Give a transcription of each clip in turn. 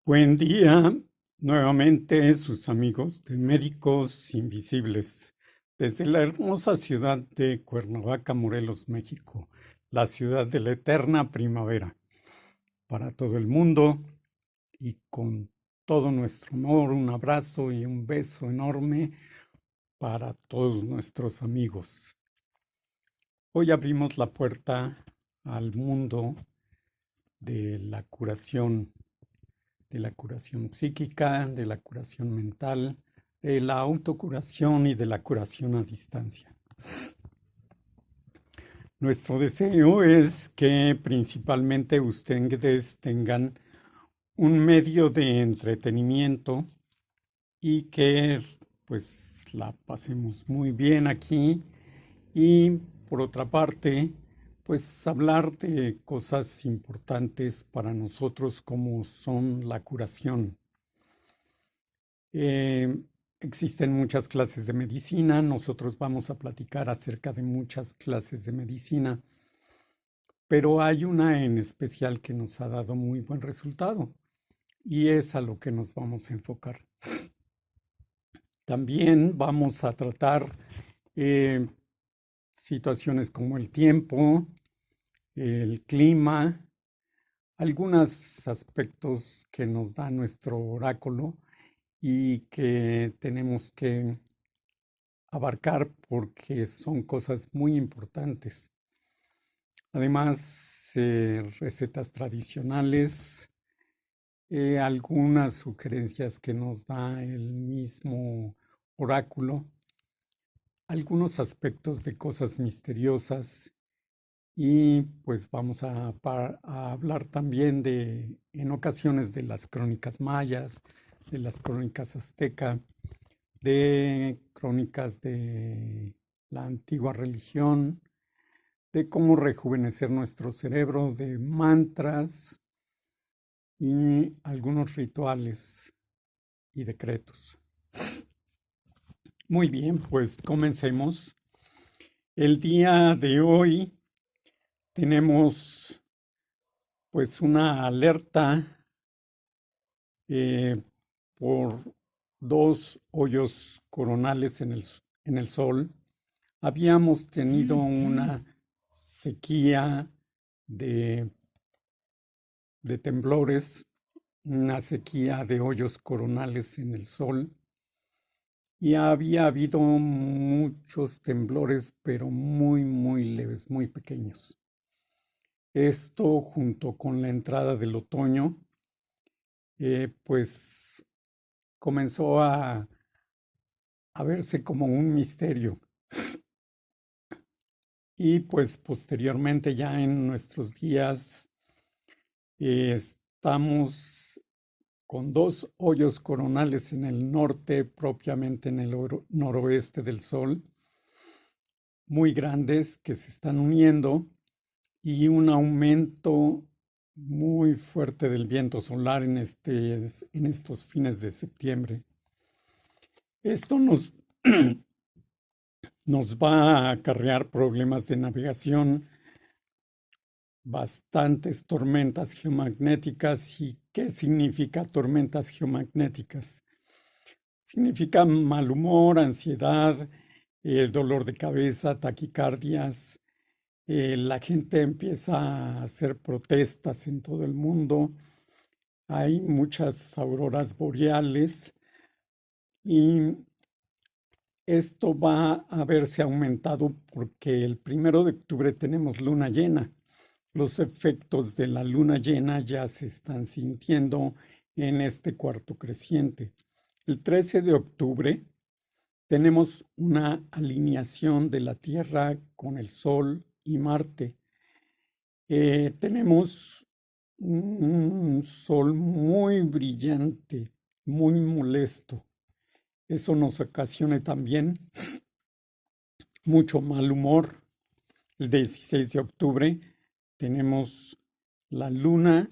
Buen día, nuevamente sus amigos de Médicos Invisibles, desde la hermosa ciudad de Cuernavaca, Morelos, México, la ciudad de la eterna primavera, para todo el mundo y con todo nuestro amor, un abrazo y un beso enorme para todos nuestros amigos. Hoy abrimos la puerta al mundo de la curación psíquica, de la curación mental, de la autocuración y de la curación a distancia. Nuestro deseo es que principalmente ustedes tengan un medio de entretenimiento y que pues la pasemos muy bien aquí y por otra parte pues hablar de cosas importantes para nosotros como son la curación. Eh, Existen muchas clases de medicina, nosotros vamos a platicar acerca de muchas clases de medicina, pero hay una en especial que nos ha dado muy buen resultado y es a lo que nos vamos a enfocar. También vamos a tratar eh, situaciones como el tiempo, el clima, algunos aspectos que nos da nuestro oráculo y que tenemos que abarcar porque son cosas muy importantes. Además, recetas tradicionales, algunas sugerencias que nos da el mismo oráculo, algunos aspectos de cosas misteriosas y pues vamos a hablar también en ocasiones de las crónicas mayas, de las crónicas azteca, de crónicas de la antigua religión, de cómo rejuvenecer nuestro cerebro, de mantras y algunos rituales y decretos. Muy bien, pues comencemos. El día de hoy tenemos pues una alerta eh, por dos hoyos coronales en el sol. Habíamos tenido una sequía de, de temblores, una sequía de hoyos coronales en el sol y había habido muchos temblores, pero muy, muy leves, muy pequeños. Esto junto con la entrada del otoño, pues comenzó a verse como un misterio. Y pues posteriormente ya en nuestros días estamos con dos hoyos coronales en el norte, propiamente en el noroeste del Sol, muy grandes que se están uniendo y un aumento muy fuerte del viento solar en estos fines de septiembre. Esto nos va a acarrear problemas de navegación, bastantes tormentas geomagnéticas. ¿Y qué significa tormentas geomagnéticas? Significa mal humor, ansiedad, el dolor de cabeza, taquicardias. La gente empieza a hacer protestas en todo el mundo. Hay muchas auroras boreales y esto va a verse aumentado porque el 1 de octubre tenemos luna llena. Los efectos de la luna llena ya se están sintiendo en este cuarto creciente. El 13 de octubre tenemos una alineación de la Tierra con el Sol y Marte. Tenemos un sol muy brillante, muy molesto. Eso nos ocasiona también mucho mal humor. El 16 de octubre tenemos la luna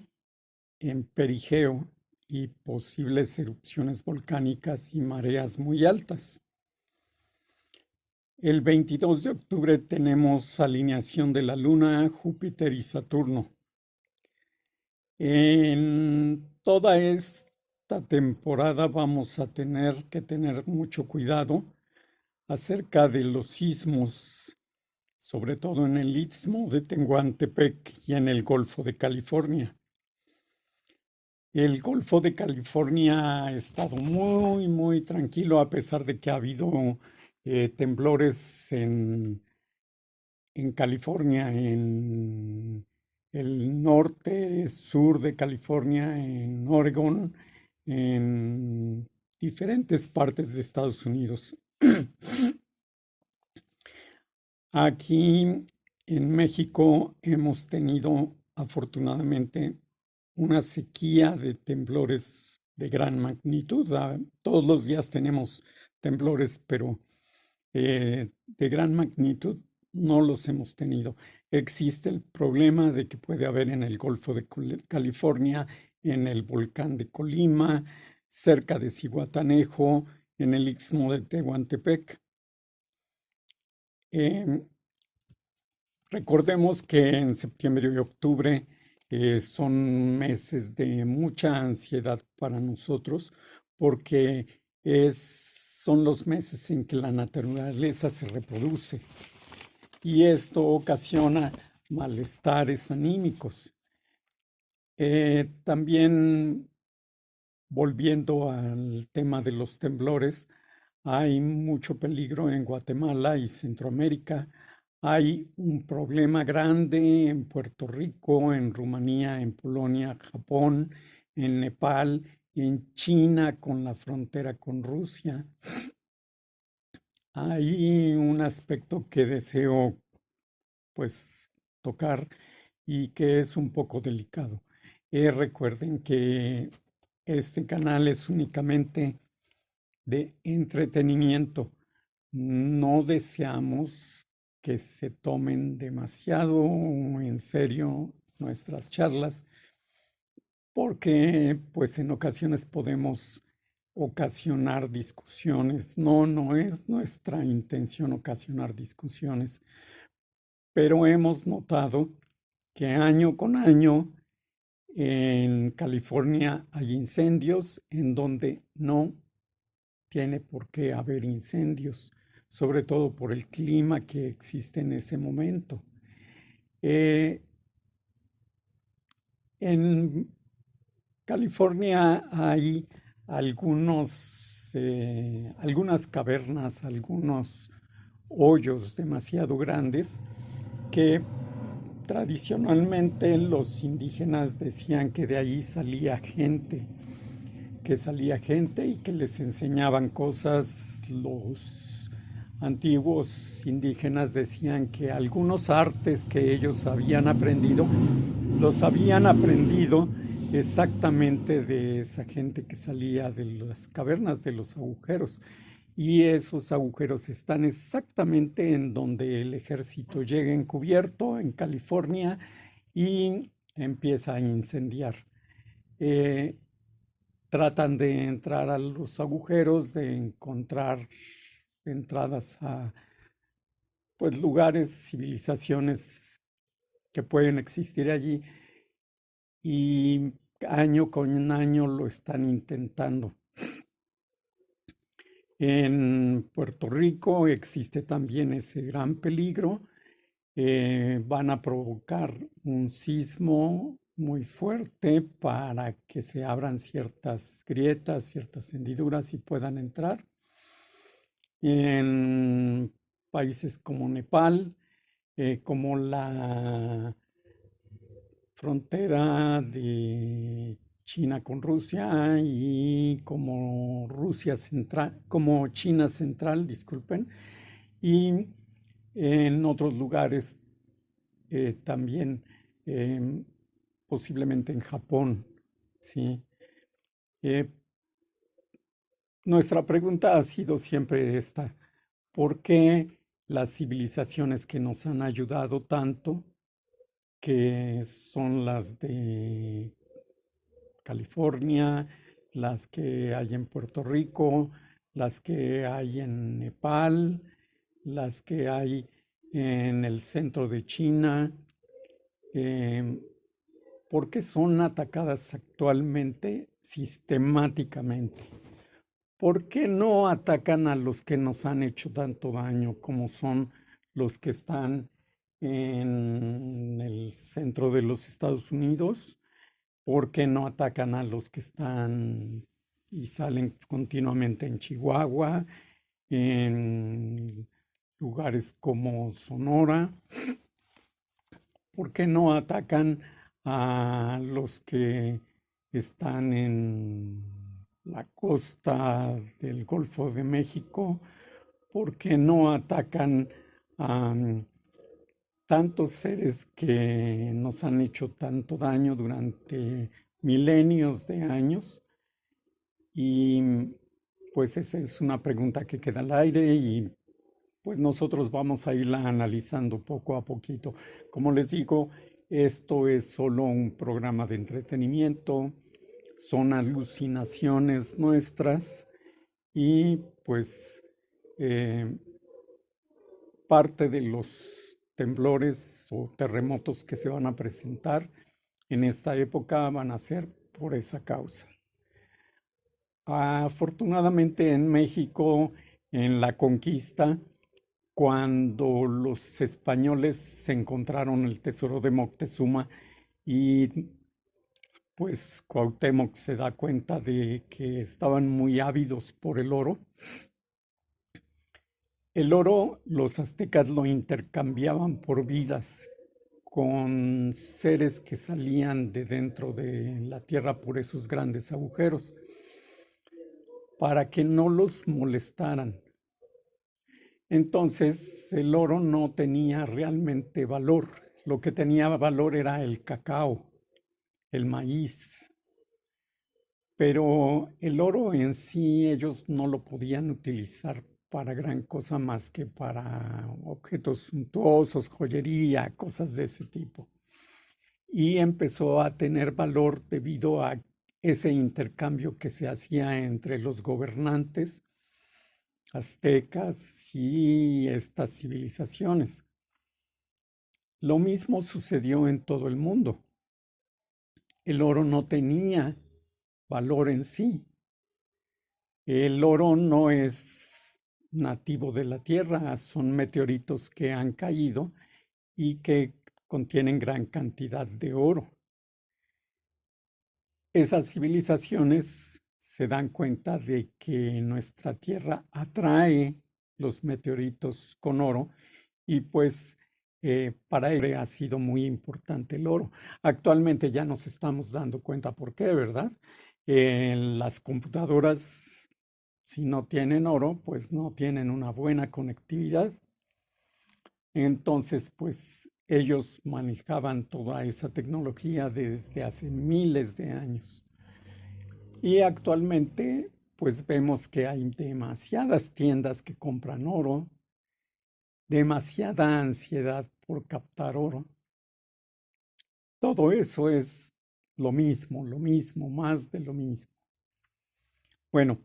en perigeo y posibles erupciones volcánicas y mareas muy altas. El 22 de octubre tenemos alineación de la luna, Júpiter y Saturno. En toda esta temporada vamos a tener que tener mucho cuidado acerca de los sismos, sobre todo en el Istmo de Tehuantepec y en el Golfo de California. El Golfo de California ha estado muy, muy tranquilo a pesar de que ha habido temblores en California, en el norte, sur de California, en Oregon, en diferentes partes de Estados Unidos. Aquí en México hemos tenido afortunadamente una sequía de temblores de gran magnitud. Todos los días tenemos temblores, pero de gran magnitud no los hemos tenido. Existe el problema de que puede haber en el Golfo de California, en el volcán de Colima, cerca de Zihuatanejo, en el Istmo de Tehuantepec. Recordemos que en septiembre y octubre son meses de mucha ansiedad para nosotros porque son los meses en que la naturaleza se reproduce y esto ocasiona malestares anímicos. También volviendo al tema de los temblores, hay mucho peligro en Guatemala y Centroamérica. Hay un problema grande en Puerto Rico, en Rumanía, en Polonia, Japón, en Nepal, en China con la frontera con Rusia. Hay un aspecto que deseo pues tocar y que es un poco delicado. Recuerden que este canal es únicamente de entretenimiento. No deseamos que se tomen demasiado en serio nuestras charlas, porque pues en ocasiones podemos ocasionar discusiones. No es nuestra intención ocasionar discusiones, pero hemos notado que año con año en California hay incendios en donde no tiene por qué haber incendios, sobre todo por el clima que existe en ese momento. En California hay algunas cavernas, algunos hoyos demasiado grandes que tradicionalmente los indígenas decían que de ahí salía gente, y que les enseñaban cosas. Los antiguos indígenas decían que algunos artes que ellos habían aprendido, los habían aprendido exactamente de esa gente que salía de las cavernas, de los agujeros. Y esos agujeros están exactamente en donde el ejército llega encubierto en California y empieza a incendiar. Tratan de entrar a los agujeros, de encontrar entradas a pues, lugares, civilizaciones que pueden existir allí y año con año lo están intentando. En Puerto Rico existe también ese gran peligro. Van a provocar un sismo muy fuerte para que se abran ciertas grietas, ciertas hendiduras y puedan entrar. En países como Nepal, como la frontera de China con Rusia y como como China central, disculpen, y en otros lugares también, posiblemente en Japón, ¿sí? Nuestra pregunta ha sido siempre esta: ¿por qué las civilizaciones que nos han ayudado tanto, que son las de California, las que hay en Puerto Rico, las que hay en Nepal, las que hay en el centro de China, ¿Por qué son atacadas actualmente sistemáticamente? ¿Por qué no atacan a los que nos han hecho tanto daño, como son los que están en el centro de los Estados Unidos? ¿Por qué no atacan a los que están y salen continuamente en Chihuahua, en lugares como Sonora? ¿Por qué no atacan a los que están en la costa del Golfo de México? ¿Por qué no atacan a tantos seres que nos han hecho tanto daño durante milenios de años? Y pues esa es una pregunta que queda al aire y pues nosotros vamos a irla analizando poco a poquito. Como les digo, esto es solo un programa de entretenimiento, son alucinaciones nuestras y pues eh, parte de los temblores o terremotos que se van a presentar en esta época van a ser por esa causa. Afortunadamente en México, en la conquista, cuando los españoles se encontraron el tesoro de Moctezuma y pues Cuauhtémoc se da cuenta de que estaban muy ávidos por el oro los aztecas lo intercambiaban por vidas con seres que salían de dentro de la tierra por esos grandes agujeros para que no los molestaran. Entonces el oro no tenía realmente valor. Lo que tenía valor era el cacao, el maíz. Pero el oro en sí ellos no lo podían utilizar para gran cosa más que para objetos suntuosos, joyería, cosas de ese tipo. Y empezó a tener valor debido a ese intercambio que se hacía entre los gobernantes aztecas y estas civilizaciones. Lo mismo sucedió en todo el mundo. El oro no tenía valor en sí. El oro no es nativo de la Tierra, son meteoritos que han caído y que contienen gran cantidad de oro. Esas civilizaciones se dan cuenta de que nuestra Tierra atrae los meteoritos con oro y pues para ello ha sido muy importante el oro. Actualmente ya nos estamos dando cuenta por qué, ¿verdad? Las computadoras, si no tienen oro, pues no tienen una buena conectividad. Entonces, pues ellos manejaban toda esa tecnología desde hace miles de años. Y actualmente, pues vemos que hay demasiadas tiendas que compran oro, demasiada ansiedad por captar oro. Todo eso es lo mismo, más de lo mismo. Bueno,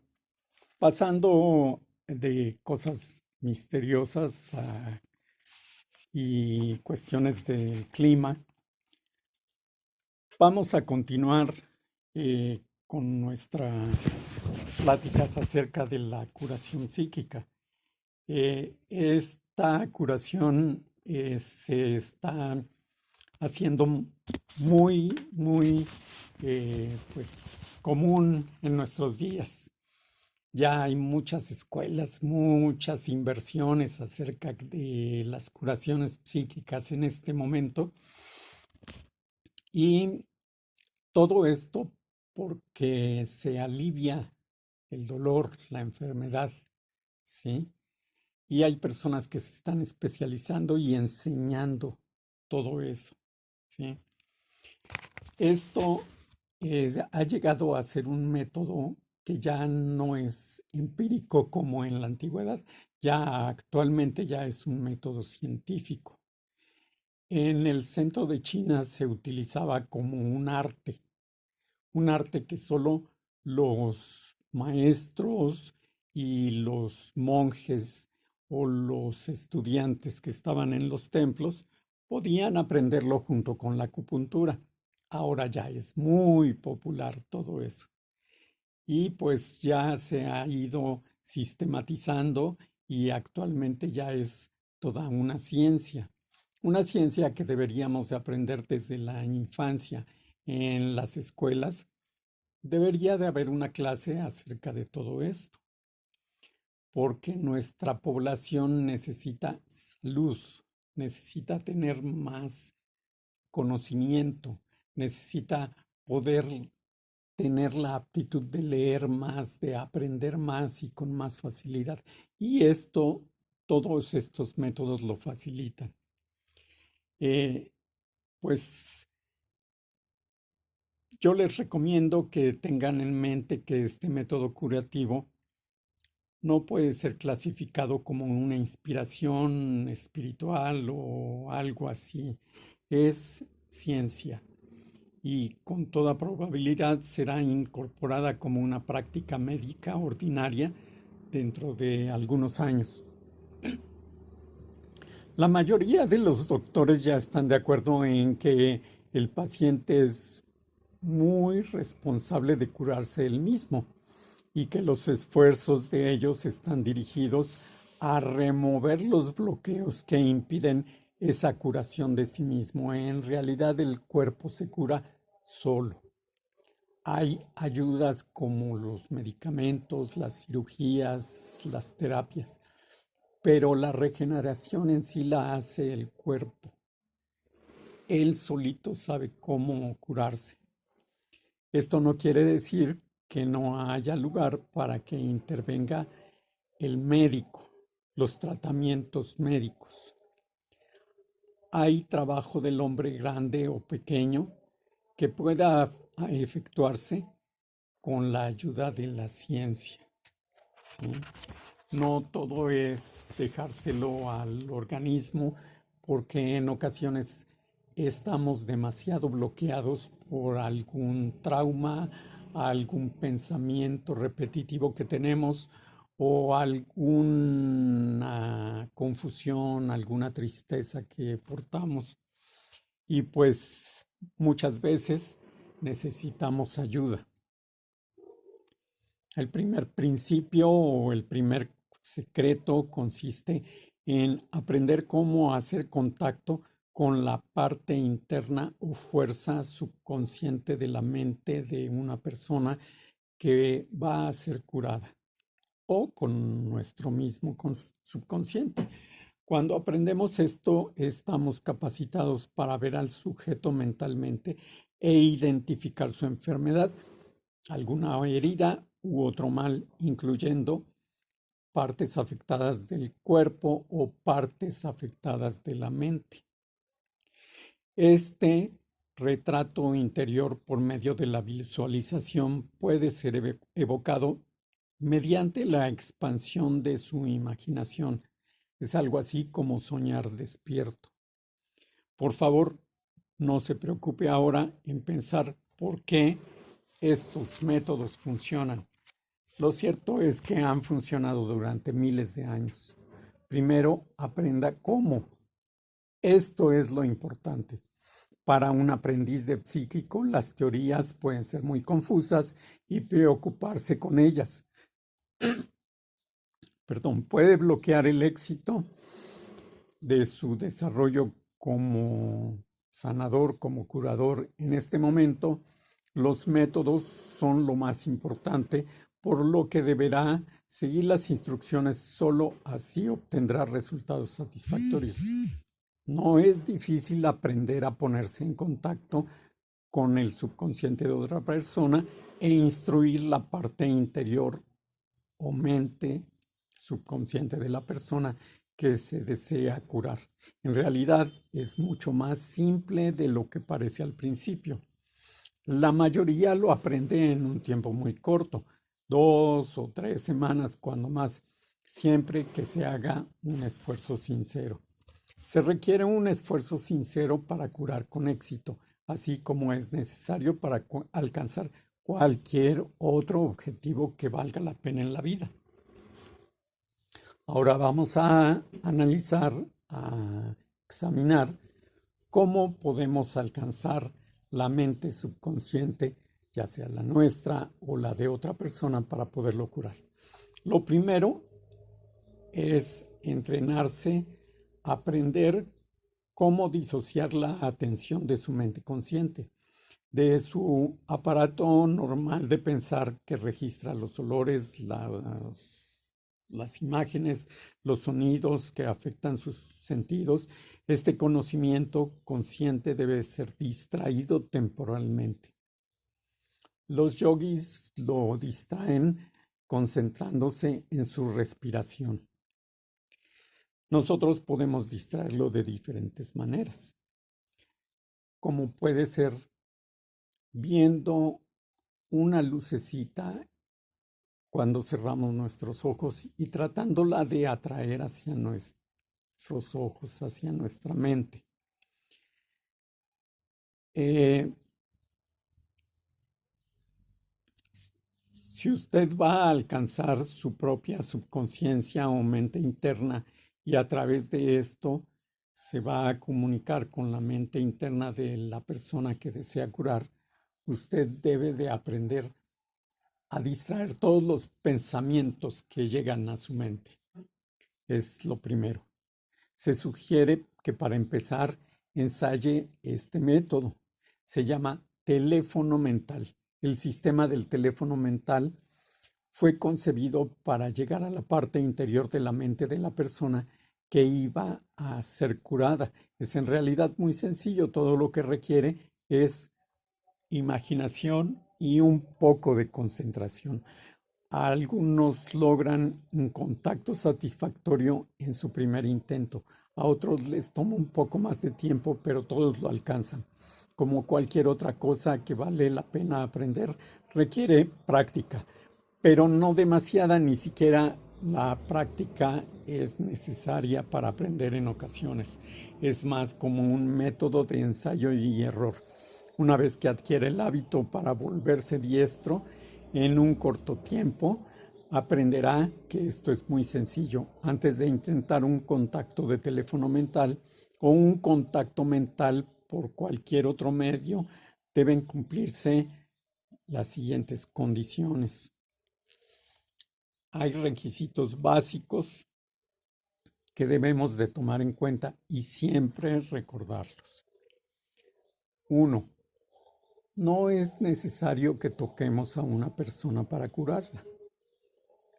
pasando de cosas misteriosas y cuestiones del clima, vamos a continuar con nuestras pláticas acerca de la curación psíquica. Esta curación se está haciendo muy pues, común en nuestros días. Ya hay muchas escuelas, muchas inversiones acerca de las curaciones psíquicas en este momento. Y todo esto porque se alivia el dolor, la enfermedad, ¿sí? Y hay personas que se están especializando y enseñando todo eso, ¿sí? Esto ha llegado a ser un método que ya no es empírico como en la antigüedad, ya actualmente ya es un método científico. En el centro de China se utilizaba como un arte que solo los maestros y los monjes o los estudiantes que estaban en los templos podían aprenderlo junto con la acupuntura. ahora ya es muy popular todo eso. Y pues ya se ha ido sistematizando y actualmente ya es toda una ciencia que deberíamos de aprender desde la infancia. En las escuelas debería de haber una clase acerca de todo esto, porque nuestra población necesita salud, necesita tener más conocimiento, necesita poder tener la aptitud de leer más, de aprender más y con más facilidad. Y esto, todos estos métodos lo facilitan. Pues yo les recomiendo que tengan en mente que este método curativo no puede ser clasificado como una inspiración espiritual o algo así. Es ciencia y con toda probabilidad será incorporada como una práctica médica ordinaria dentro de algunos años. La mayoría de los doctores ya están de acuerdo en que el paciente es muy responsable de curarse él mismo y que los esfuerzos de ellos están dirigidos a remover los bloqueos que impiden esa curación de sí mismo. En realidad el cuerpo se cura solo. Hay ayudas como los medicamentos, las cirugías, las terapias, pero la regeneración en sí la hace el cuerpo. Él solito sabe cómo curarse. Esto no quiere decir que no haya lugar para que intervenga el médico, los tratamientos médicos. Hay trabajo del hombre grande o pequeño que pueda efectuarse con la ayuda de la ciencia, ¿sí? No todo es dejárselo al organismo porque en ocasiones estamos demasiado bloqueados por algún trauma, algún pensamiento repetitivo que tenemos o alguna confusión, alguna tristeza que portamos. Y pues muchas veces necesitamos ayuda. El primer principio o el primer secreto consiste en aprender cómo hacer contacto con la parte interna o fuerza subconsciente de la mente de una persona que va a ser curada o con nuestro mismo subconsciente. Cuando aprendemos esto, estamos capacitados para ver al sujeto mentalmente e identificar su enfermedad, alguna herida u otro mal, incluyendo partes afectadas del cuerpo o partes afectadas de la mente. Este retrato interior por medio de la visualización puede ser evocado mediante la expansión de su imaginación. Es algo así como soñar despierto. Por favor, no se preocupe ahora en pensar por qué estos métodos funcionan. Lo cierto es que han funcionado durante miles de años. Primero, aprenda cómo. Esto es lo importante. Para un aprendiz de psíquico, las teorías pueden ser muy confusas y preocuparse con ellas. Puede bloquear el éxito de su desarrollo como sanador, como curador. En este momento, los métodos son lo más importante, por lo que deberá seguir las instrucciones, solo así obtendrá resultados satisfactorios. No es difícil aprender a ponerse en contacto con el subconsciente de otra persona e instruir la parte interior o mente subconsciente de la persona que se desea curar. En realidad es mucho más simple de lo que parece al principio. La mayoría lo aprende en un tiempo muy corto, 2 o 3 semanas cuando más, siempre que se haga un esfuerzo sincero. Se requiere un esfuerzo sincero para curar con éxito, así como es necesario para alcanzar cualquier otro objetivo que valga la pena en la vida. Ahora vamos a analizar, a examinar cómo podemos alcanzar la mente subconsciente, ya sea la nuestra o la de otra persona, para poderlo curar. Lo primero es entrenarse, aprender cómo disociar la atención de su mente consciente, de su aparato normal de pensar que registra los olores, las imágenes, los sonidos que afectan sus sentidos. Este conocimiento consciente debe ser distraído temporalmente. Los yogis lo distraen concentrándose en su respiración. Nosotros podemos distraerlo de diferentes maneras, como puede ser viendo una lucecita cuando cerramos nuestros ojos y tratándola de atraer hacia nuestros ojos, hacia nuestra mente. Si usted va a alcanzar su propia subconsciencia o mente interna y a través de esto se va a comunicar con la mente interna de la persona que desea curar, usted debe de aprender a distraer todos los pensamientos que llegan a su mente. Es lo primero. Se sugiere que para empezar ensaye este método. Se llama teléfono mental. El sistema del teléfono mental fue concebido para llegar a la parte interior de la mente de la persona que iba a ser curada. Es en realidad muy sencillo. Todo lo que requiere es imaginación y un poco de concentración. Algunos logran un contacto satisfactorio en su primer intento. A otros les toma un poco más de tiempo, pero todos lo alcanzan. Como cualquier otra cosa que vale la pena aprender, requiere práctica, pero no demasiada, ni siquiera la práctica es necesaria para aprender en ocasiones. Es más como un método de ensayo y error. Una vez que adquiere el hábito para volverse diestro, en un corto tiempo aprenderá que esto es muy sencillo. Antes de intentar un contacto de teléfono mental o un contacto mental por cualquier otro medio, deben cumplirse las siguientes condiciones. Hay requisitos básicos que debemos de tomar en cuenta y siempre recordarlos. 1. No es necesario que toquemos a una persona para curarla.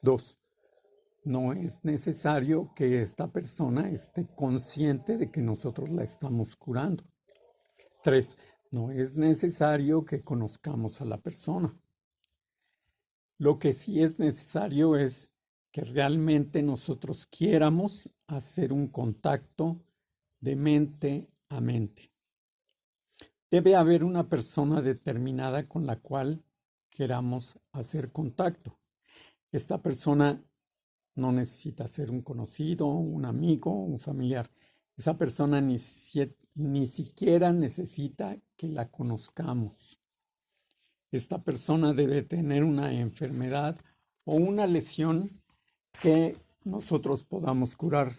2. No es necesario que esta persona esté consciente de que nosotros la estamos curando. 3. No es necesario que conozcamos a la persona. Lo que sí es necesario es que realmente nosotros quieramos hacer un contacto de mente a mente. Debe haber una persona determinada con la cual queramos hacer contacto. Esta persona no necesita ser un conocido, un amigo, un familiar. Esa persona ni siquiera necesita que la conozcamos. Esta persona debe tener una enfermedad o una lesión que nosotros podamos curar.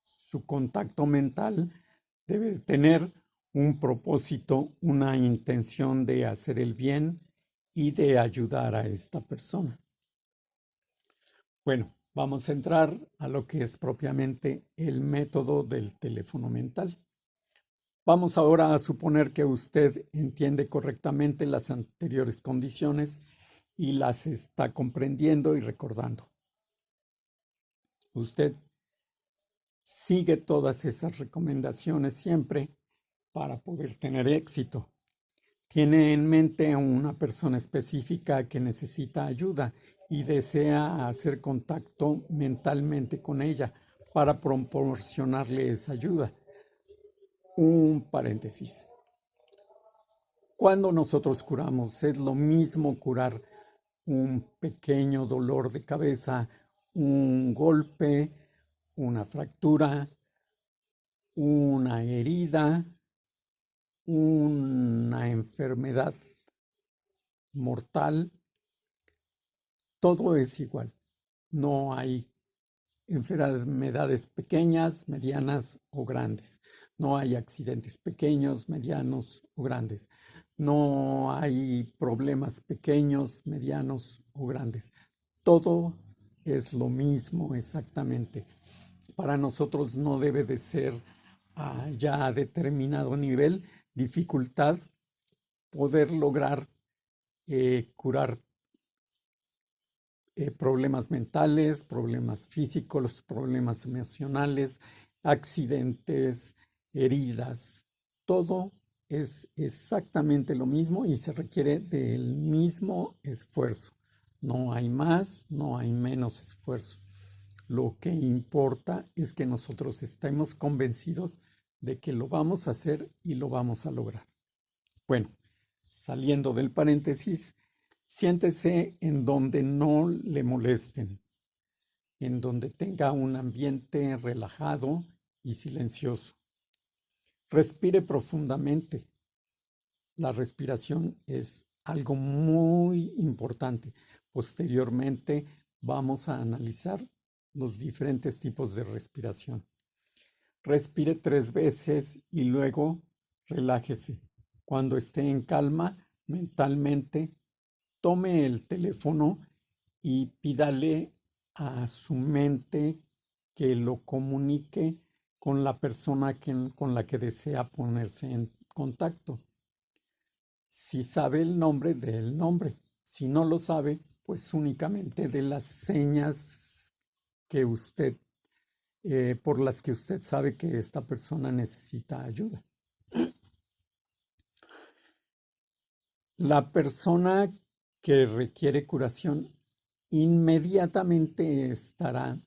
Su contacto mental debe tener un propósito, una intención de hacer el bien y de ayudar a esta persona. Bueno, vamos a entrar a lo que es propiamente el método del teléfono mental. Vamos ahora a suponer que usted entiende correctamente las anteriores condiciones y las está comprendiendo y recordando. Usted sigue todas esas recomendaciones siempre para poder tener éxito. Tiene en mente a una persona específica que necesita ayuda y desea hacer contacto mentalmente con ella para proporcionarle esa ayuda. Un paréntesis. Cuando nosotros curamos, es lo mismo curar un pequeño dolor de cabeza, un golpe, una fractura, una herida, una enfermedad mortal. Todo es igual. No hay enfermedades pequeñas, medianas o grandes. No hay accidentes pequeños, medianos o grandes. No hay problemas pequeños, medianos o grandes. Todo es lo mismo exactamente. Para nosotros no debe de ser ya a determinado nivel, dificultad, poder lograr curar problemas mentales, problemas físicos, problemas emocionales, accidentes, heridas. Todo es exactamente lo mismo y se requiere del mismo esfuerzo. No hay más, no hay menos esfuerzo. Lo que importa es que nosotros estemos convencidos de que lo vamos a hacer y lo vamos a lograr. Bueno, saliendo del paréntesis, siéntese en donde no le molesten, en donde tenga un ambiente relajado y silencioso. Respire profundamente. La respiración es algo muy importante. Posteriormente vamos a analizar los diferentes tipos de respiración. Respire 3 veces y luego relájese. Cuando esté en calma mentalmente, tome el teléfono y pídale a su mente que lo comunique con la persona con la que desea ponerse en contacto. Si sabe el nombre, dé el nombre. Si no lo sabe, pues únicamente de las señas que usted, por las que usted sabe que esta persona necesita ayuda. La persona que requiere curación inmediatamente estará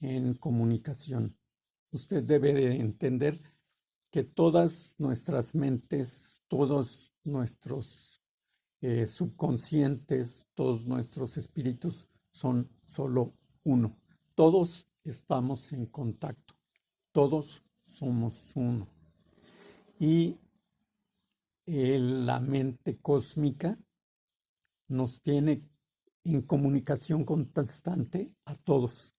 en comunicación. Usted debe de entender que todas nuestras mentes, todos nuestros subconscientes, todos nuestros espíritus son solo uno. Todos estamos en contacto, todos somos uno. Y la mente cósmica nos tiene en comunicación constante a todos.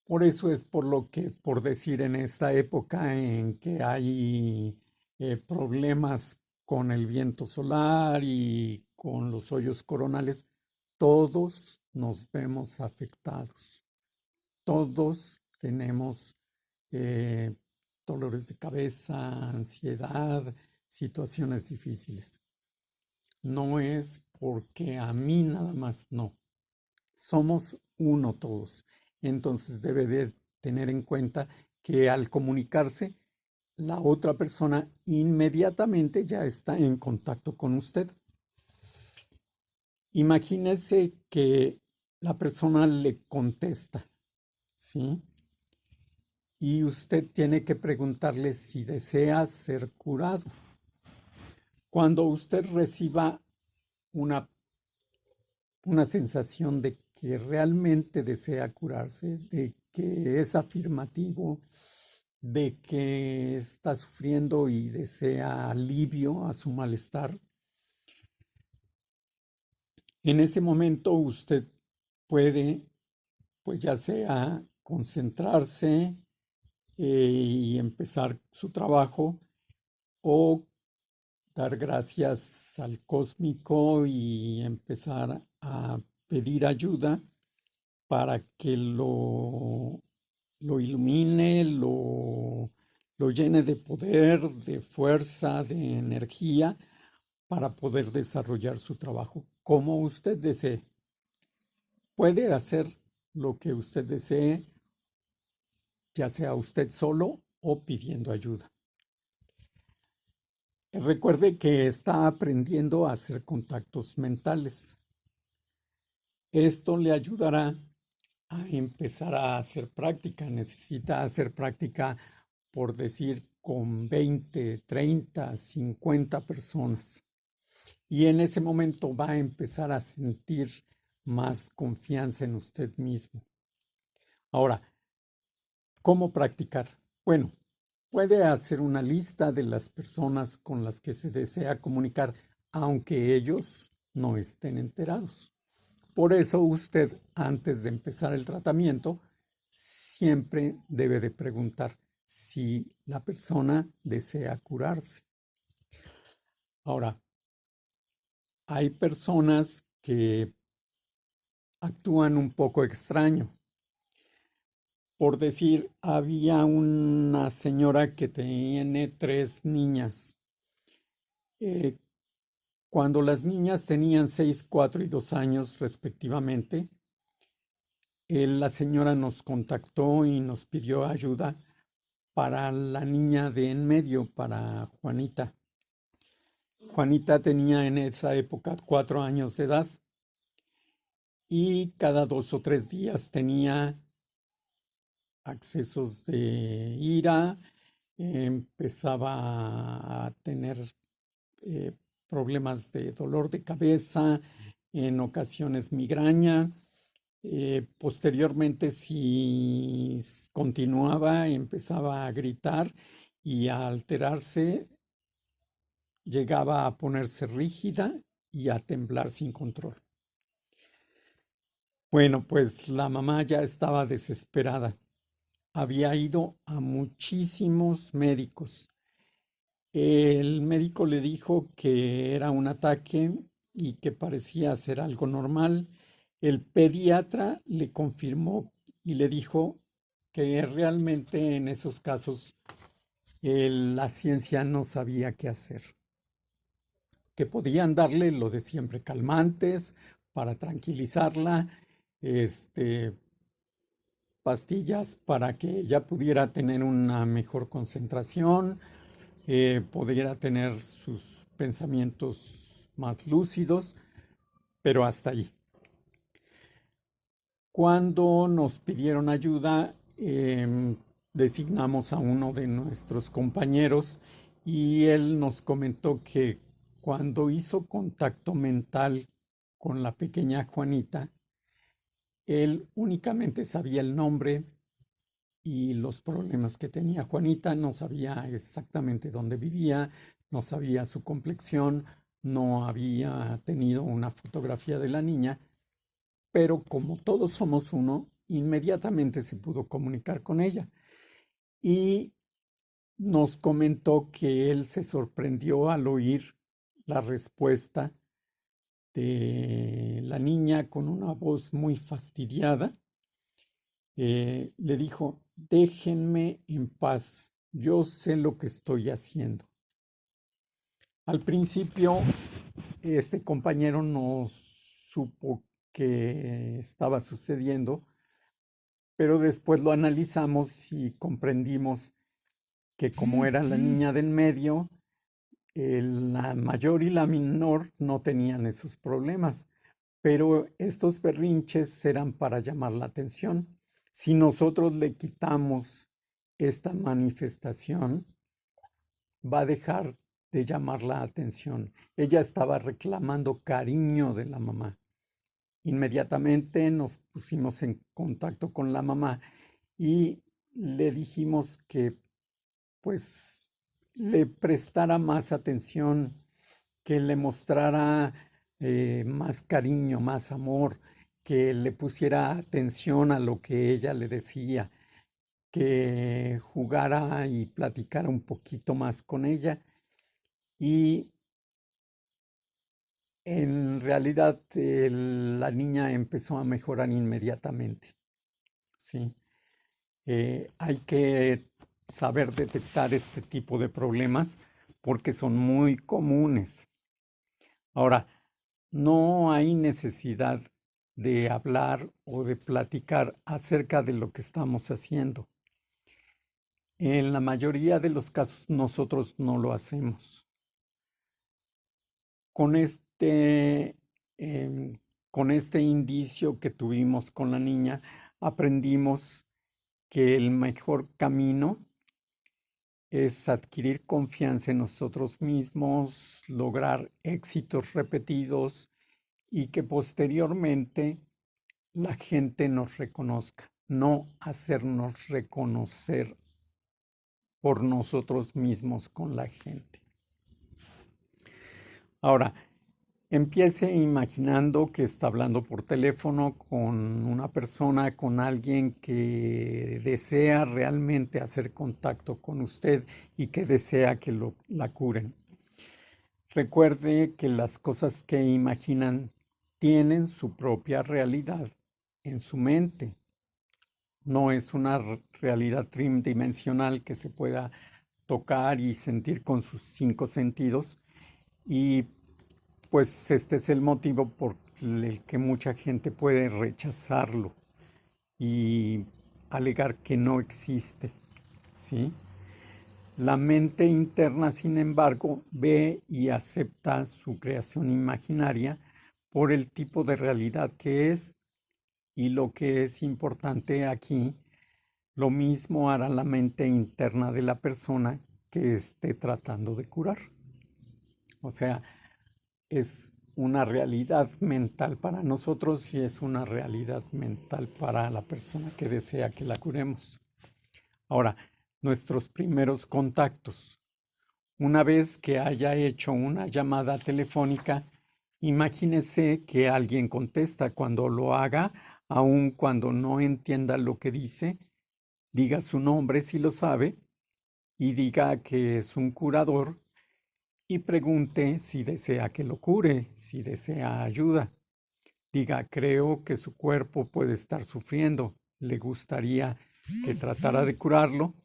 Por eso es por lo que, por decir, en esta época en que hay problemas con el viento solar y con los hoyos coronales, todos nos vemos afectados. Todos tenemos eh, dolores de cabeza, ansiedad, situaciones difíciles. No es porque a mí nada más, no. Somos uno todos. Entonces debe de tener en cuenta que al comunicarse, la otra persona inmediatamente ya está en contacto con usted. Imagínese que la persona le contesta, ¿sí? Y usted tiene que preguntarle si desea ser curado. Cuando usted reciba una sensación de que realmente desea curarse, de que es afirmativo, de que está sufriendo y desea alivio a su malestar, en ese momento usted puede, pues ya sea concentrarse y empezar su trabajo o dar gracias al cósmico y empezar a pedir ayuda para que lo ilumine, lo llene de poder, de fuerza, de energía para poder desarrollar su trabajo como usted desee. Puede hacer lo que usted desee, ya sea usted solo o pidiendo ayuda. Recuerde que está aprendiendo a hacer contactos mentales. Esto le ayudará a empezar a hacer práctica. Necesita hacer práctica, por decir, con 20, 30, 50 personas. Y en ese momento va a empezar a sentir más confianza en usted mismo. Ahora, ¿cómo practicar? Bueno, puede hacer una lista de las personas con las que se desea comunicar, aunque ellos no estén enterados. por eso usted, antes de empezar el tratamiento, siempre debe de preguntar si la persona desea curarse. Ahora, hay personas que actúan un poco extraño. Por decir, había una señora que tiene 3 niñas. Eh, Cuando las niñas tenían 6, 4 y 2 años respectivamente, la señora nos contactó y nos pidió ayuda para la niña de en medio, para Juanita. Juanita tenía en esa época 4 años de edad y cada 2 o 3 días tenía accesos de ira, empezaba a tener eh, problemas de dolor de cabeza, en ocasiones migraña. Posteriormente, si continuaba, empezaba a gritar y a alterarse, llegaba a ponerse rígida y a temblar sin control. Bueno, pues la mamá ya estaba desesperada. Había ido a muchísimos médicos. El médico le dijo que era un ataque y que parecía ser algo normal. El pediatra le confirmó y le dijo que realmente en esos casos la ciencia no sabía qué hacer, que podían darle lo de siempre, calmantes para tranquilizarla, este, pastillas para que ella pudiera tener una mejor concentración, pudiera tener sus pensamientos más lúcidos, pero hasta ahí. Cuando nos pidieron ayuda, designamos a uno de nuestros compañeros y él nos comentó que cuando hizo contacto mental con la pequeña Juanita, él únicamente sabía el nombre y los problemas que tenía Juanita, no sabía exactamente dónde vivía, no sabía su complexión, no había tenido una fotografía de la niña, pero como todos somos uno, inmediatamente se pudo comunicar con ella y nos comentó que él se sorprendió al oír la respuesta de la niña con una voz muy fastidiada. Le dijo, déjenme en paz, yo sé lo que estoy haciendo. Al principio, este compañero no supo qué estaba sucediendo, pero después lo analizamos y comprendimos que como era la niña de en medio, la mayor y la menor no tenían esos problemas, pero estos berrinches eran para llamar la atención. Si nosotros le quitamos esta manifestación, va a dejar de llamar la atención. Ella estaba reclamando cariño de la mamá. Inmediatamente nos pusimos en contacto con la mamá y le dijimos que pues le prestara más atención, que le mostrara más cariño, más amor, que le pusiera atención a lo que ella le decía, que jugara y platicara un poquito más con ella. Y en realidad la niña empezó a mejorar inmediatamente. ¿Sí? Hay que saber detectar este tipo de problemas porque son muy comunes. Ahora, no hay necesidad de hablar o de platicar acerca de lo que estamos haciendo. En la mayoría de los casos nosotros no lo hacemos. Con em, con este indicio que tuvimos con la niña, aprendimos que el mejor camino es adquirir confianza en nosotros mismos, lograr éxitos repetidos y que posteriormente la gente nos reconozca, no hacernos reconocer por nosotros mismos con la gente. Ahora, Empiece imaginando que está hablando por teléfono con una persona, con alguien que desea realmente hacer contacto con usted y que desea que la curen. Recuerde que las cosas que imaginan tienen su propia realidad en su mente. No es una realidad tridimensional que se pueda tocar y sentir con sus 5 sentidos. Y pues este es el motivo por el que mucha gente puede rechazarlo y alegar que no existe, ¿sí? La mente interna, sin embargo, ve y acepta su creación imaginaria por el tipo de realidad que es, y lo que es importante aquí, lo mismo hará la mente interna de la persona que esté tratando de curar. O sea, es una realidad mental para nosotros y es una realidad mental para la persona que desea que la curemos. Ahora, nuestros primeros contactos. Una vez que haya hecho una llamada telefónica, imagínese que alguien contesta. Cuando lo haga, aun cuando no entienda lo que dice, diga su nombre si lo sabe y diga que es un curador y pregunte si desea que lo cure, si desea ayuda. Diga, creo que su cuerpo puede estar sufriendo. ¿Le gustaría que tratara de curarlo?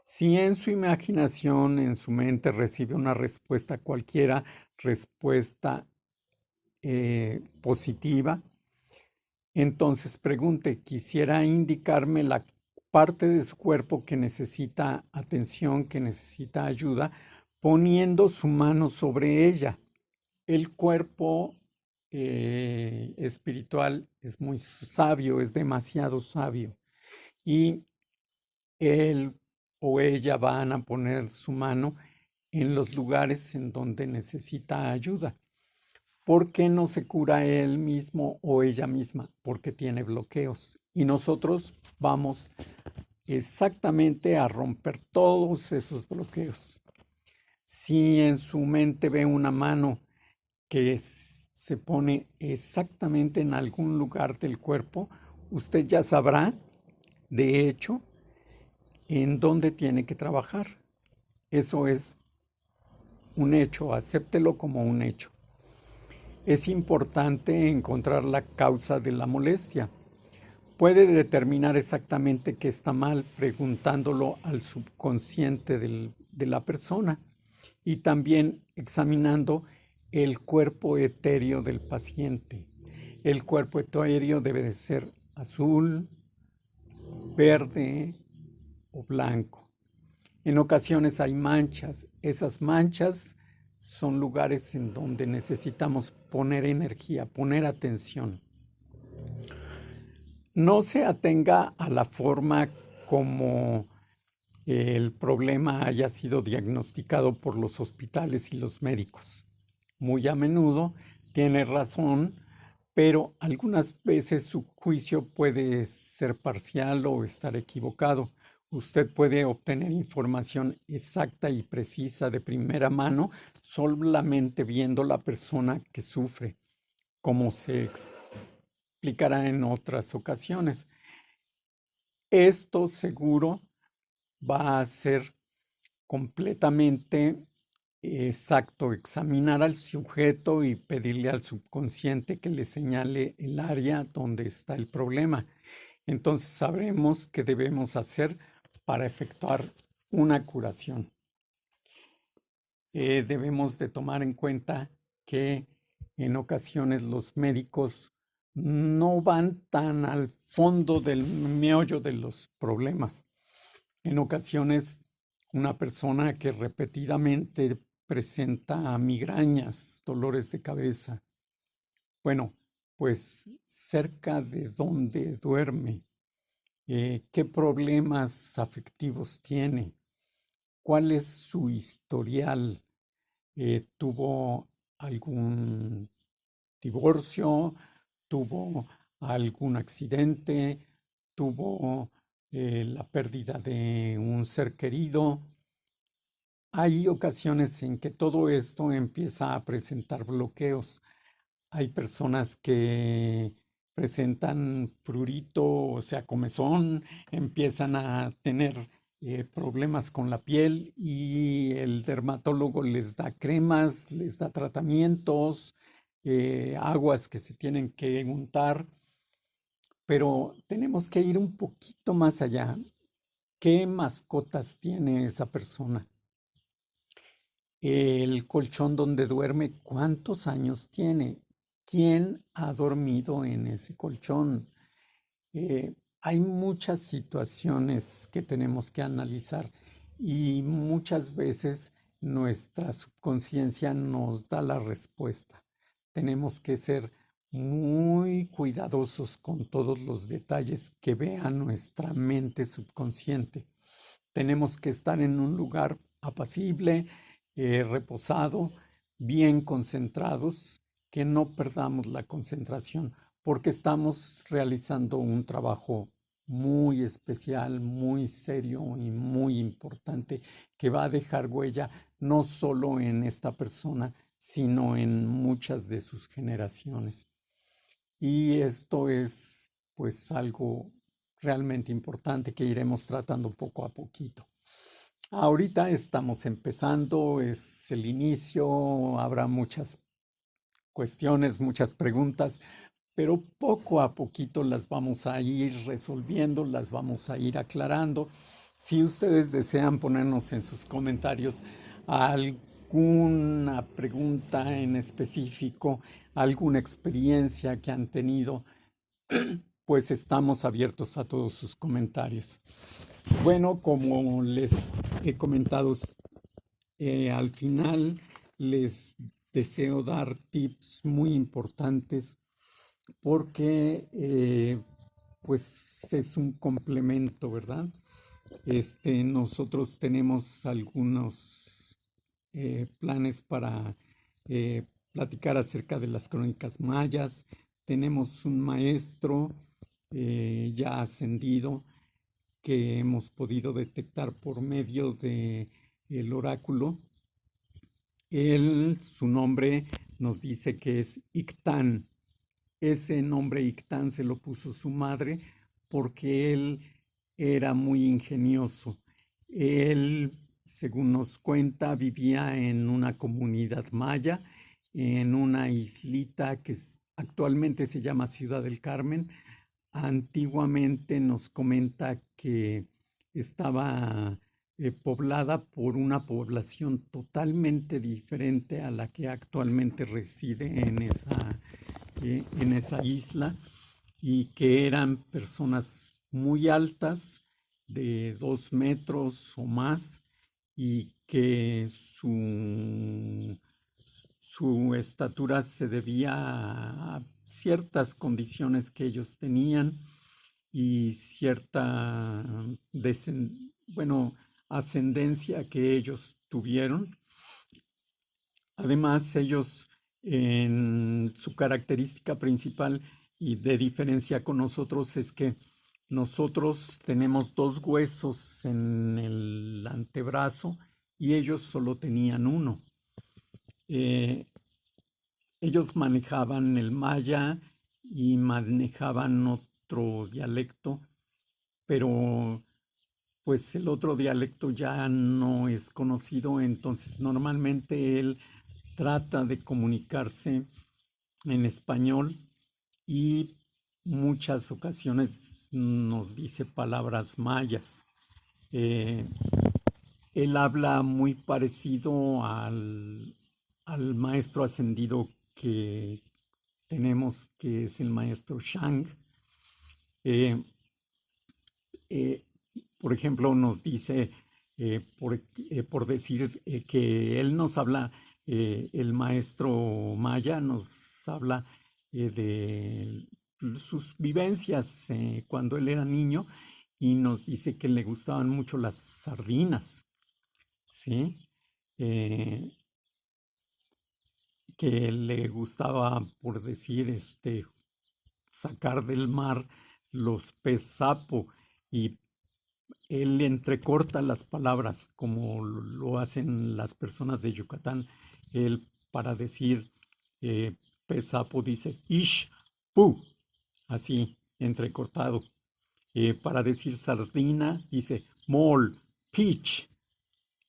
Si en su imaginación, en su mente, recibe una respuesta cualquiera, respuesta positiva, entonces pregunte, ¿quisiera indicarme la parte de su cuerpo que necesita atención, que necesita ayuda, poniendo su mano sobre ella? El cuerpo espiritual es muy sabio, es demasiado sabio. Y él o ella van a poner su mano en los lugares en donde necesita ayuda. ¿Por qué no se cura él mismo o ella misma? Porque tiene bloqueos. Y nosotros vamos exactamente a romper todos esos bloqueos. Si en su mente ve una mano que se pone exactamente en algún lugar del cuerpo, usted ya sabrá, de hecho, en dónde tiene que trabajar. Eso es un hecho, acéptelo como un hecho. Es importante encontrar la causa de la molestia. Puede determinar exactamente qué está mal preguntándolo al subconsciente de la persona y también examinando el cuerpo etéreo del paciente. El cuerpo etéreo debe de ser azul, verde o blanco. En ocasiones hay manchas. Esas manchas son lugares en donde necesitamos poner energía, poner atención. No se atenga a la forma como el problema haya sido diagnosticado por los hospitales y los médicos. Muy a menudo tiene razón, pero algunas veces su juicio puede ser parcial o estar equivocado. Usted puede obtener información exacta y precisa de primera mano solamente viendo la persona que sufre, como se explicará en otras ocasiones. Esto seguro va a ser completamente exacto, examinar al sujeto y pedirle al subconsciente que le señale el área donde está el problema. Entonces sabremos qué debemos hacer para efectuar una curación. Debemos de tomar en cuenta que en ocasiones los médicos no van tan al fondo del meollo de los problemas. En ocasiones, una persona que repetidamente presenta migrañas, dolores de cabeza, bueno, pues cerca de donde duerme, qué problemas afectivos tiene, cuál es su historial, tuvo algún divorcio, tuvo algún accidente, tuvo la pérdida de un ser querido. Hay ocasiones en que todo esto empieza a presentar bloqueos. Hay personas que presentan prurito, o sea, comezón, empiezan a tener problemas con la piel y el dermatólogo les da cremas, les da tratamientos, aguas que se tienen que untar, pero tenemos que ir un poquito más allá. ¿Qué mascotas tiene esa persona? El colchón donde duerme, ¿cuántos años tiene? ¿Quién ha dormido en ese colchón? Hay muchas situaciones que tenemos que analizar y muchas veces nuestra subconsciencia nos da la respuesta. Tenemos que ser muy cuidadosos con todos los detalles que vea nuestra mente subconsciente. Tenemos que estar en un lugar apacible, reposado, bien concentrados, que no perdamos la concentración, porque estamos realizando un trabajo muy especial, muy serio y muy importante, que va a dejar huella no solo en esta persona, sino en muchas de sus generaciones. Y esto es pues algo realmente importante que iremos tratando poco a poquito. Ahorita estamos empezando, es el inicio, habrá muchas cuestiones, muchas preguntas, pero poco a poquito las vamos a ir resolviendo, las vamos a ir aclarando. Si ustedes desean ponernos en sus comentarios alguna pregunta en específico, alguna experiencia que han tenido, pues estamos abiertos a todos sus comentarios. Bueno, como les he comentado, al final les deseo dar tips muy importantes porque pues es un complemento, ¿verdad? Nosotros tenemos algunos planes para platicar acerca de las crónicas mayas. Tenemos un maestro ya ascendido que hemos podido detectar por medio de el oráculo. Él, su nombre nos dice que es Ictán. Ese nombre Ictán se lo puso su madre porque él era muy ingenioso. Él, según nos cuenta, vivía en una comunidad maya, en una islita que actualmente se llama Ciudad del Carmen. Antiguamente nos comenta que estaba poblada por una población totalmente diferente a la que actualmente reside en esa isla y que eran personas muy altas, de 2 metros o más, y que su estatura se debía a ciertas condiciones que ellos tenían y cierta bueno, ascendencia que ellos tuvieron. Además, ellos en su característica principal y de diferencia con nosotros es que nosotros tenemos 2 huesos en el antebrazo y ellos solo tenían uno. Eh, Ellos manejaban el maya y manejaban otro dialecto, pero pues el otro dialecto ya no es conocido, entonces normalmente él trata de comunicarse en español y muchas ocasiones nos dice palabras mayas. Eh, Él habla muy parecido al maestro ascendido que tenemos, que es el maestro Shang. Eh, eh, por ejemplo, nos dice, por decir que él nos habla, el maestro Maya nos habla de sus vivencias cuando él era niño y nos dice que le gustaban mucho las sardinas, ¿sí? Eh, que le gustaba, por decir, sacar del mar los pez sapo y él entrecorta las palabras como lo hacen las personas de Yucatán, él para decir pez sapo dice ish, pu, así, entrecortado. Para decir sardina, dice mol, pitch.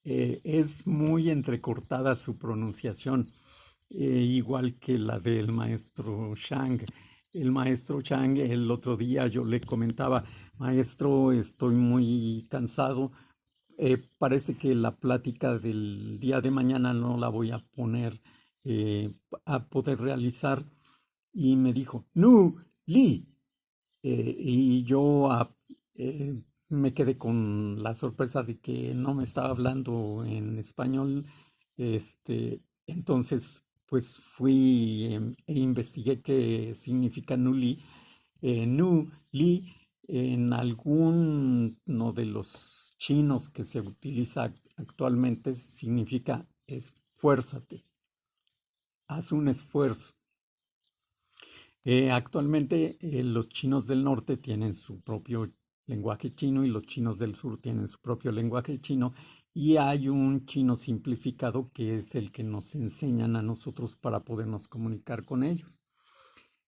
Es muy entrecortada su pronunciación, igual que la del maestro Shang. El maestro Chang, el otro día yo le comentaba, maestro, estoy muy cansado. Parece que la plática del día de mañana no la voy a poner a poder realizar. Y me dijo, no, Lee. Y yo me quedé con la sorpresa de que no me estaba hablando en español. Entonces, pues fui e investigué qué significa Nuli. Nu, Li, en alguno de los chinos que se utiliza actualmente significa esfuérzate, haz un esfuerzo. Actualmente los chinos del norte tienen su propio lenguaje chino y los chinos del sur tienen su propio lenguaje chino y hay un chino simplificado que es el que nos enseñan a nosotros para podernos comunicar con ellos.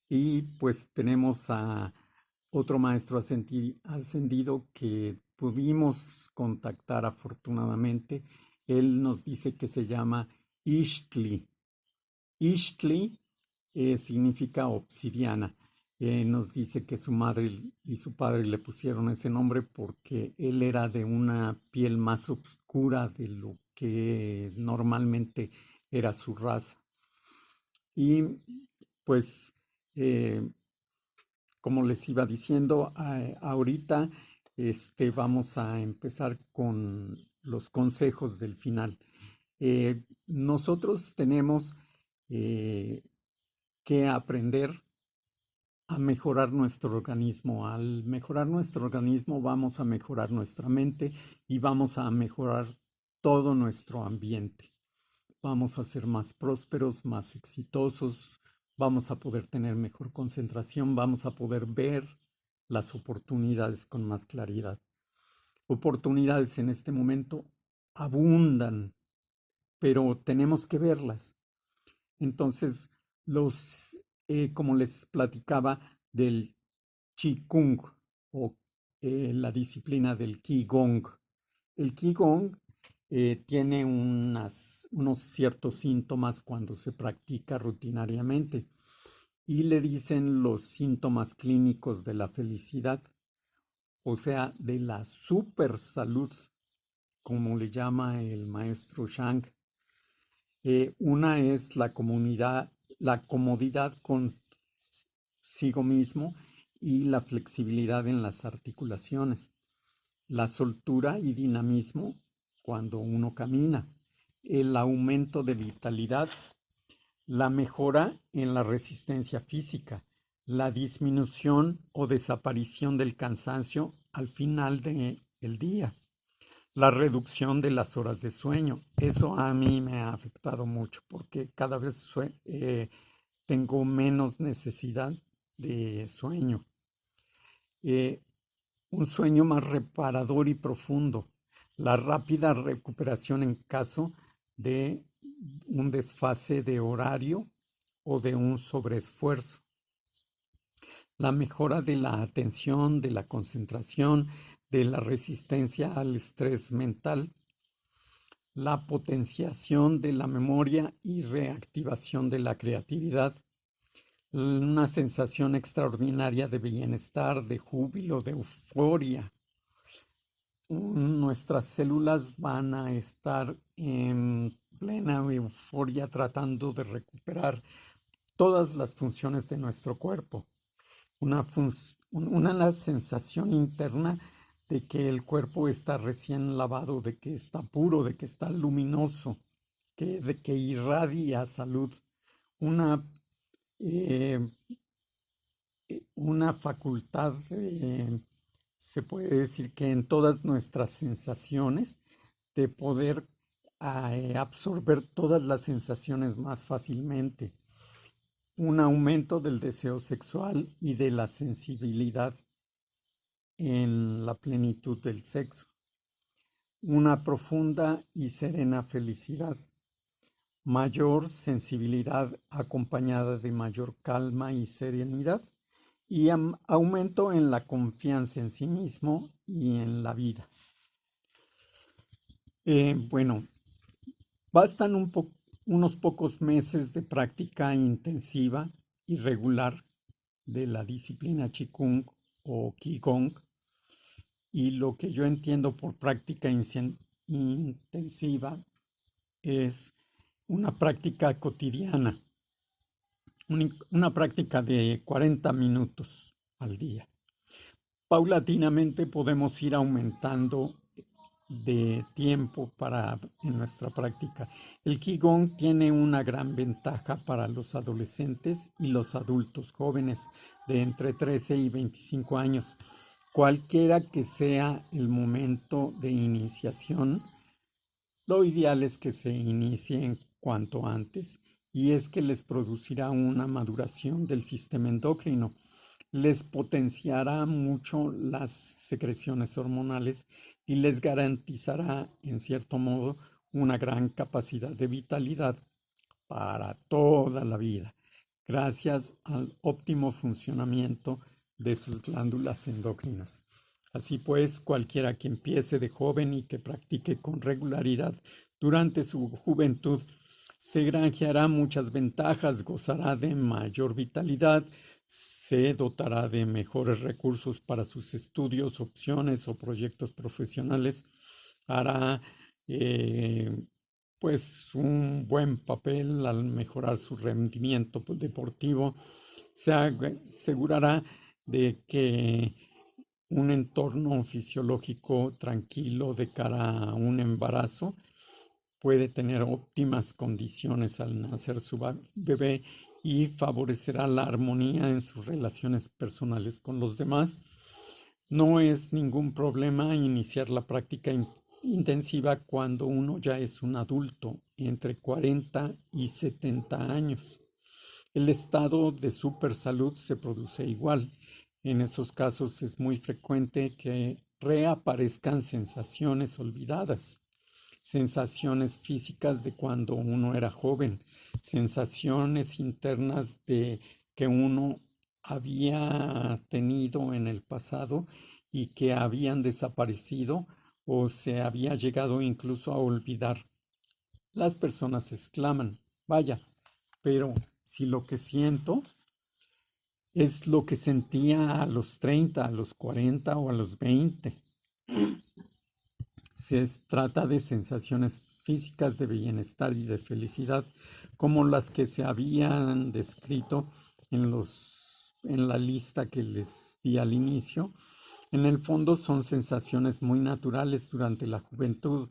Y pues tenemos a otro maestro ascendido que pudimos contactar afortunadamente. Él nos dice que se llama Ishtli. Ishtli significa obsidiana. Nos dice que su madre y su padre le pusieron ese nombre porque él era de una piel más oscura de lo que normalmente era su raza. Y pues, como les iba diciendo, ahorita vamos a empezar con los consejos del final. Nosotros tenemos que aprender a mejorar nuestro organismo. Al mejorar nuestro organismo vamos a mejorar nuestra mente y vamos a mejorar todo nuestro ambiente. Vamos a ser más prósperos, más exitosos, vamos a poder tener mejor concentración, vamos a poder ver las oportunidades con más claridad. Oportunidades en este momento abundan, pero tenemos que verlas. Entonces, como les platicaba del Qigong o la disciplina del Qigong. El Qigong tiene unos ciertos síntomas cuando se practica rutinariamente y le dicen los síntomas clínicos de la felicidad, o sea, de la super salud, como le llama el maestro Shang. Una es la comodidad consigo mismo y la flexibilidad en las articulaciones, la soltura y dinamismo cuando uno camina, el aumento de vitalidad, la mejora en la resistencia física, la disminución o desaparición del cansancio al final del día, la reducción de las horas de sueño. Eso a mí me ha afectado mucho porque cada vez tengo menos necesidad de sueño. Un sueño más reparador y profundo, la rápida recuperación en caso de un desfase de horario o de un sobreesfuerzo, la mejora de la atención, de la concentración, de la resistencia al estrés mental, la potenciación de la memoria y reactivación de la creatividad, una sensación extraordinaria de bienestar, de júbilo, de euforia. Nuestras células van a estar en plena euforia tratando de recuperar todas las funciones de nuestro cuerpo. Una sensación interna de que el cuerpo está recién lavado, de que está puro, de que está luminoso, de que irradia salud. Una, eh, una facultad, se puede decir que en todas nuestras sensaciones, de poder absorber todas las sensaciones más fácilmente. Un aumento del deseo sexual y de la sensibilidad en la plenitud del sexo. Una profunda y serena felicidad. mayor sensibilidad acompañada de mayor calma y serenidad y aumento en la confianza en sí mismo y en la vida. Bueno, bastan unos pocos meses de práctica intensiva y regular de la disciplina Qigong o Qigong, y lo que yo entiendo por práctica intensiva es una práctica cotidiana, una práctica de 40 minutos al día. Paulatinamente podemos ir aumentando de tiempo en nuestra práctica. El Qigong tiene una gran ventaja para los adolescentes y los adultos jóvenes de entre 13 y 25 años. Cualquiera que sea el momento de iniciación, lo ideal es que se inicien cuanto antes, y es que les producirá una maduración del sistema endocrino, les potenciará mucho las secreciones hormonales y les garantizará, en cierto modo, una gran capacidad de vitalidad para toda la vida, gracias al óptimo funcionamiento de sus glándulas endócrinas. Así pues, cualquiera que empiece de joven y que practique con regularidad durante su juventud se granjeará muchas ventajas, gozará de mayor vitalidad, se dotará de mejores recursos para sus estudios, opciones o proyectos profesionales, hará pues un buen papel al mejorar su rendimiento deportivo, se asegurará de que un entorno fisiológico tranquilo de cara a un embarazo puede tener óptimas condiciones al nacer su bebé y favorecerá la armonía en sus relaciones personales con los demás. No es ningún problema iniciar la práctica intensiva cuando uno ya es un adulto, entre 40 y 70 años. El estado de supersalud se produce igual. En esos casos es muy frecuente que reaparezcan sensaciones olvidadas, sensaciones físicas de cuando uno era joven, sensaciones internas de que uno había tenido en el pasado y que habían desaparecido o se había llegado incluso a olvidar. Las personas exclaman, vaya, pero si lo que siento es lo que sentía a los 30, a los 40 o a los 20. Se trata de sensaciones físicas de bienestar y de felicidad, como las que se habían descrito en la lista que les di al inicio. En el fondo son sensaciones muy naturales durante la juventud,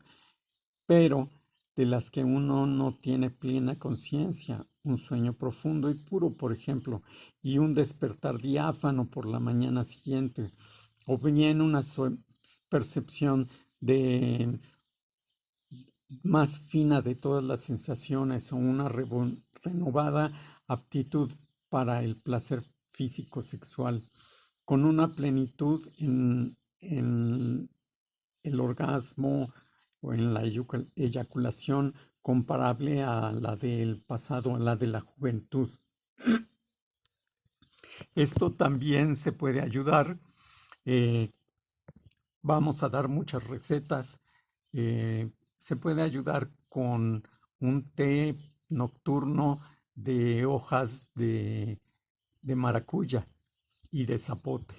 pero de las que uno no tiene plena conciencia. Un sueño profundo y puro, por ejemplo, y un despertar diáfano por la mañana siguiente, o bien una percepción de más fina de todas las sensaciones, o una renovada aptitud para el placer físico sexual, con una plenitud en el orgasmo o en la eyaculación comparable a la del pasado, a la de la juventud. Esto también se puede ayudar. eh, Vamos a dar muchas recetas. Se puede ayudar con un té nocturno de hojas de maracuya y de zapote.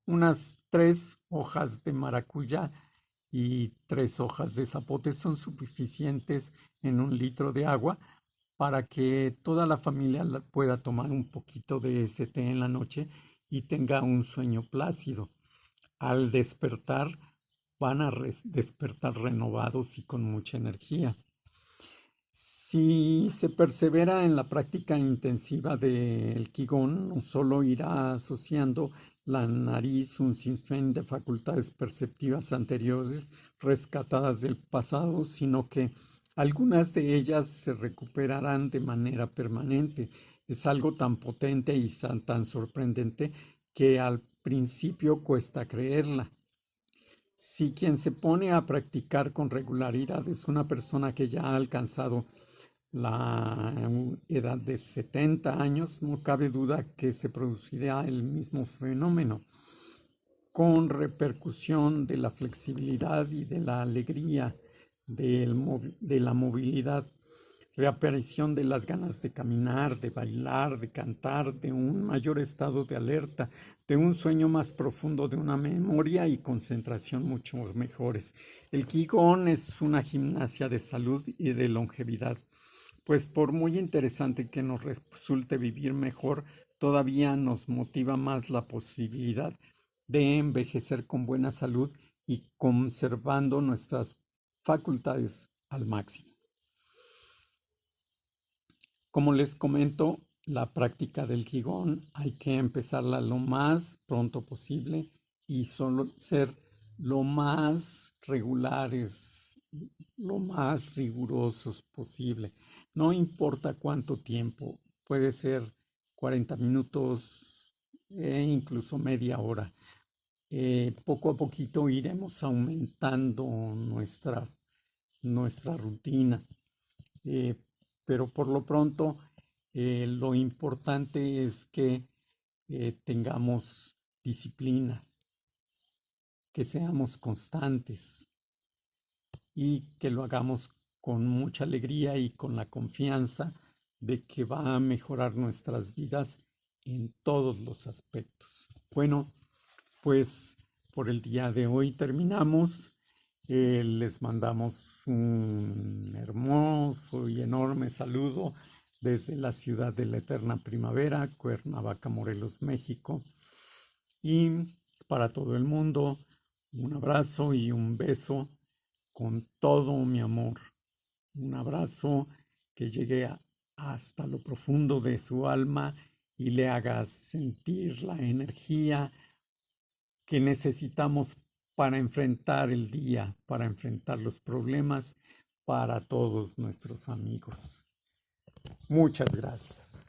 Unas 3 hojas de maracuya y 3 hojas de zapote son suficientes en 1 litro de agua para que toda la familia pueda tomar un poquito de ese té en la noche y tenga un sueño plácido. Al despertar, van a despertar renovados y con mucha energía. Si se persevera en la práctica intensiva del Qigong, no solo irá asociando la nariz un sinfín de facultades perceptivas anteriores rescatadas del pasado, sino que algunas de ellas se recuperarán de manera permanente. Es algo tan potente y tan sorprendente que al principio cuesta creerla. Si quien se pone a practicar con regularidad es una persona que ya ha alcanzado la edad de 70 años, no cabe duda que se producirá el mismo fenómeno, con repercusión de la flexibilidad y de la alegría de la movilidad, reaparición de las ganas de caminar, de bailar, de cantar, de un mayor estado de alerta, de un sueño más profundo, de una memoria y concentración mucho mejores. El Qigong es una gimnasia de salud y de longevidad, pues por muy interesante que nos resulte vivir mejor, todavía nos motiva más la posibilidad de envejecer con buena salud y conservando nuestras facultades al máximo. Como les comento, la práctica del Qigong hay que empezarla lo más pronto posible y solo ser lo más regulares, lo más rigurosos posible. No importa cuánto tiempo, puede ser 40 minutos e incluso media hora. Poco a poquito iremos aumentando nuestra rutina. Eh, pero por lo pronto, lo importante es que tengamos disciplina, que seamos constantes y que lo hagamos con mucha alegría y con la confianza de que va a mejorar nuestras vidas en todos los aspectos. Bueno, pues por el día de hoy terminamos. Les mandamos un hermoso y enorme saludo desde la ciudad de la eterna primavera, Cuernavaca, Morelos, México. Y para todo el mundo, un abrazo y un beso con todo mi amor. Un abrazo que llegue hasta lo profundo de su alma y le haga sentir la energía que necesitamos para enfrentar el día, para enfrentar los problemas, para todos nuestros amigos. Muchas gracias.